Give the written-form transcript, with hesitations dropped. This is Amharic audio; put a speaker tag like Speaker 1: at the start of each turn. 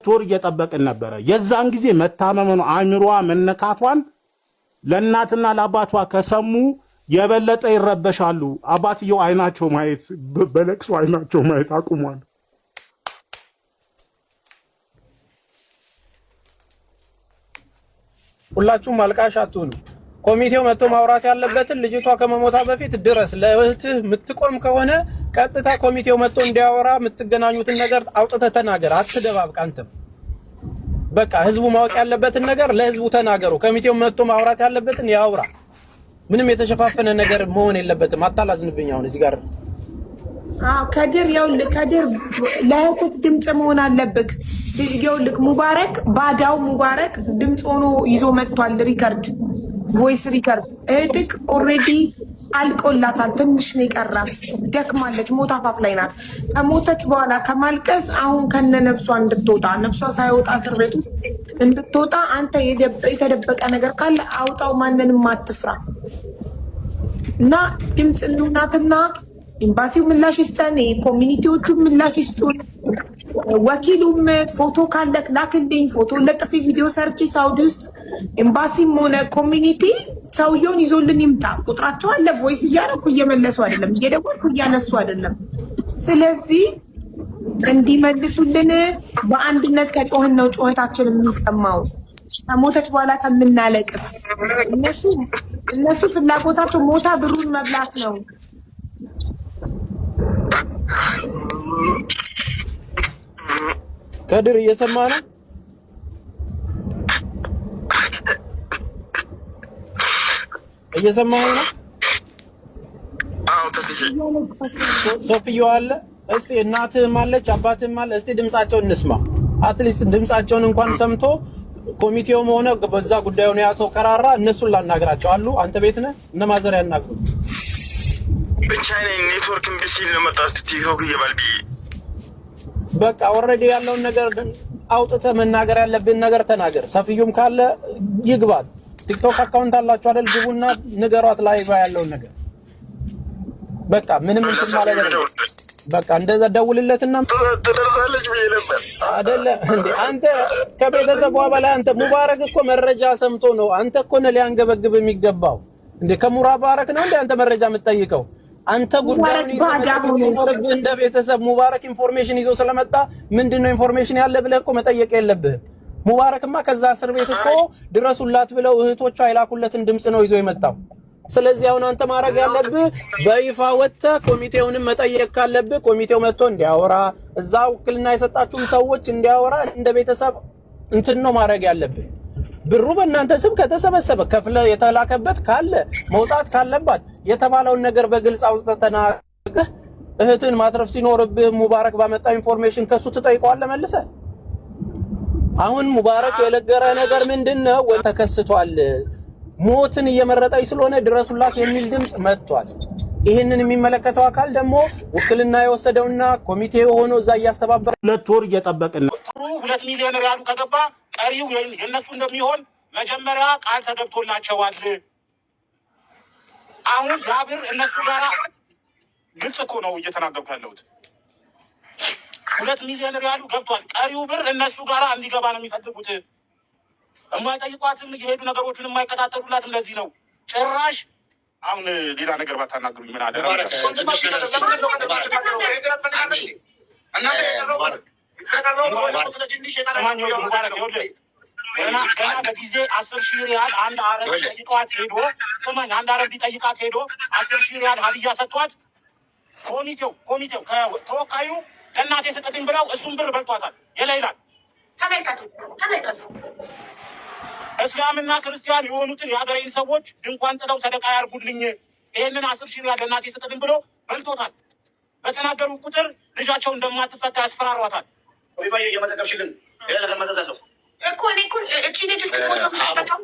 Speaker 1: ቶር እየጠበቅን ነበረ። የዛን ጊዜ መታመመኑ አእምሯ መነካቷን ለእናትና ለአባቷ ከሰሙ የበለጠ ይረበሻሉ። አባትየው አይናቸው ማየት በለቅሶ አይናቸው ማየት አቁሟል።
Speaker 2: ሁላችሁም አልቃሽ አትሁኑ። ኮሚቴው መጥቶ ማውራት ያለበትን ልጅቷ ከመሞታ በፊት ድረስ ለእህትህ የምትቆም ከሆነ ቀጥታ ኮሚቴው መጥቶ እንዲያወራ የምትገናኙትን ነገር አውጥተህ ተናገር። አትደባብቅ። አንተም በቃ ህዝቡ ማወቅ ያለበትን ነገር ለህዝቡ ተናገሩ። ኮሚቴው መጥቶ ማውራት ያለበትን ያውራ። ምንም የተሸፋፈነ ነገር መሆን የለበትም። አታላዝንብኝ። አሁን እዚህ ጋር
Speaker 3: ከድር ከድር ለእህትህ ድምጽ መሆን አለብህ። ይኸውልህ ሙባረክ ባዳው ሙባረክ ድምጽ ሆኖ ይዞ መጥቷል። ሪከርድ ቮይስ ሪከርድ እህትህ ኦልሬዲ አልቆላታል። ትንሽ ነው የቀራት። ደክማለች። ሞት አፋፍ ላይ ናት። ከሞተች በኋላ ከማልቀስ አሁን ከነ ነፍሷ እንድትወጣ ነፍሷ ሳይወጣ እስር ቤት ውስጥ እንድትወጣ አንተ የተደበቀ ነገር ካለ አውጣው። ማንንም አትፍራ እና ድምፅ እንሁናትና ኤምባሲው ምላሽ ይስጠን፣ ኮሚኒቲዎቹ ምላሽ ይስጡን። ወኪሉም ፎቶ ካለክ ላክልኝ። ፎቶ ለጥፊ ቪዲዮ ሰርች ሳውዲ ውስጥ ኤምባሲም ሆነ ኮሚኒቲ ሰውየውን ይዞልን ይምጣ። ቁጥራቸው አለ። ቮይስ እያደረኩ እየመለሱ አይደለም፣ እየደወልኩ እያነሱ አይደለም። ስለዚህ እንዲመልሱልን በአንድነት ከጮህን ነው ጮህታችን የሚሰማው። ከሞተች በኋላ ከምናለቅስ እነሱ ፍላጎታቸው ሞታ ብሩን መብላት ነው።
Speaker 2: ከድር እየሰማ ነው። እየሰማኸኝ ነው? ሶፊዮ አለ። እስቲ እናትህም አለች አባትህም አለ። እስቲ ድምጻቸውን እንስማ። አትሊስት ድምጻቸውን እንኳን ሰምቶ ኮሚቴውም ሆነ በዛ ጉዳዩን ያሰው ቀራራ እነሱን ላናግራቸው አሉ። አንተ ቤት ነህ? እነ ማዘር ያናግሩ።
Speaker 4: ብቻዬ ኔትወርክ ቢሲል ነው መጣሁት። ቲክቶክ እየባልቢ
Speaker 2: በቃ ኦልሬዲ ያለውን ነገር አውጥተህ መናገር ያለብን ነገር ተናገር። ሰፊዩም ካለ ይግባት። ቲክቶክ አካውንት አላችሁ አይደል? ግቡና ንገሯት ላይቭ ያለውን ነገር። በቃ ምንም እንትን ማለት አይደለም። በቃ እንደዛ ደውልለትና
Speaker 4: ትደርሳለች ብዬ ነበር
Speaker 2: አይደለ እንዴ? አንተ ከቤተሰቧ በላይ አንተ ሙባረክ እኮ መረጃ ሰምቶ ነው። አንተ እኮ ነው ሊያንገበግብ የሚገባው እንዴ? ከሙባረክ ነው እንዴ አንተ መረጃ የምትጠይቀው? አንተ ጉዳዩን ይዘህ እንደ ቤተሰብ ሙባረክ ኢንፎርሜሽን ይዞ ስለመጣ ምንድነው ኢንፎርሜሽን ያለ ብለህ እኮ መጠየቅ የለብህም። ሙባረክማ ከዛ እስር ቤት እኮ ድረሱላት ብለው እህቶቿ አይላኩለትን ድምጽ ነው ይዞ የመጣው። ስለዚህ አሁን አንተ ማድረግ ያለብህ በይፋ ወጥተህ ኮሚቴውንም መጠየቅ ካለብህ ኮሚቴው መጥቶ እንዲያወራ፣ እዛ ውክልና የሰጣችሁም ሰዎች እንዲያወራ እንደ ቤተሰብ እንትን ነው ማድረግ ያለብህ። ብሩ በእናንተ ስም ከተሰበሰበ ከፍለ የተላከበት ካለ መውጣት ካለባት የተባለውን ነገር በግልጽ አውጥተህ ተናግረህ እህትን ማትረፍ ሲኖርብህ ሙባረክ ባመጣው ኢንፎርሜሽን ከሱ ትጠይቀዋለህ መልሰህ። አሁን ሙባረክ የለገረ ነገር ምንድነው? ወይ ተከስቷል፣ ሞትን እየመረጠች ስለሆነ ድረሱላት የሚል ድምጽ መጥቷል። ይሄንን የሚመለከተው አካል ደግሞ ውክልና የወሰደውና ኮሚቴ ሆኖ እዛ እያስተባበረ
Speaker 1: 2 ወር እየጠበቅን ነው።
Speaker 5: 2 ሚሊዮን ሪያሉ ከገባ ቀሪው የነሱ እንደሚሆን መጀመሪያ ቃል ተገብቶላቸዋል። አሁን ያ ብር እነሱ ጋር ግልጽ እኮ ነው እየተናገርኩ ያለሁት። 2 ሚሊዮን ሪያሉ ገብቷል። ቀሪው ብር እነሱ ጋር እንዲገባ ነው የሚፈልጉት። የማይጠይቋትም እየሄዱ ነገሮችን የማይከታተሉላት እንደዚህ ነው። ጭራሽ አሁን ሌላ ነገር ባታናግሩኝ ምን አለ ገና በጊዜ 10,000 ሪያል አንድ አረብ ጠይቋት ሄዶ ስማኝ፣ አንድ አረብ ሊጠይቃት ሄዶ 10,000 ሪያል ሀዲያ ሰጥቷት ኮሚቴው ተወካዩ ለእናቴ ስጥልኝ ብለው እሱም ብር በልቷታል። የሌላል ተመልከቱ። እስላምና ክርስቲያን የሆኑትን የሀገሬን ሰዎች ድንኳን ጥለው ሰደቃ ያርጉልኝ፣ ይሄንን 10,000 ሪያል ለእናቴ ስጥልኝ ብሎ በልቶታል። በተናገሩ ቁጥር ልጃቸው እንደማትፈታ ያስፈራሯታል።
Speaker 6: ወይ ባየ የመዘገብሽልን ነገር መዘዘለው
Speaker 3: እኮ እቺ ልጅ እስክትሞት ነው የምትጠቀው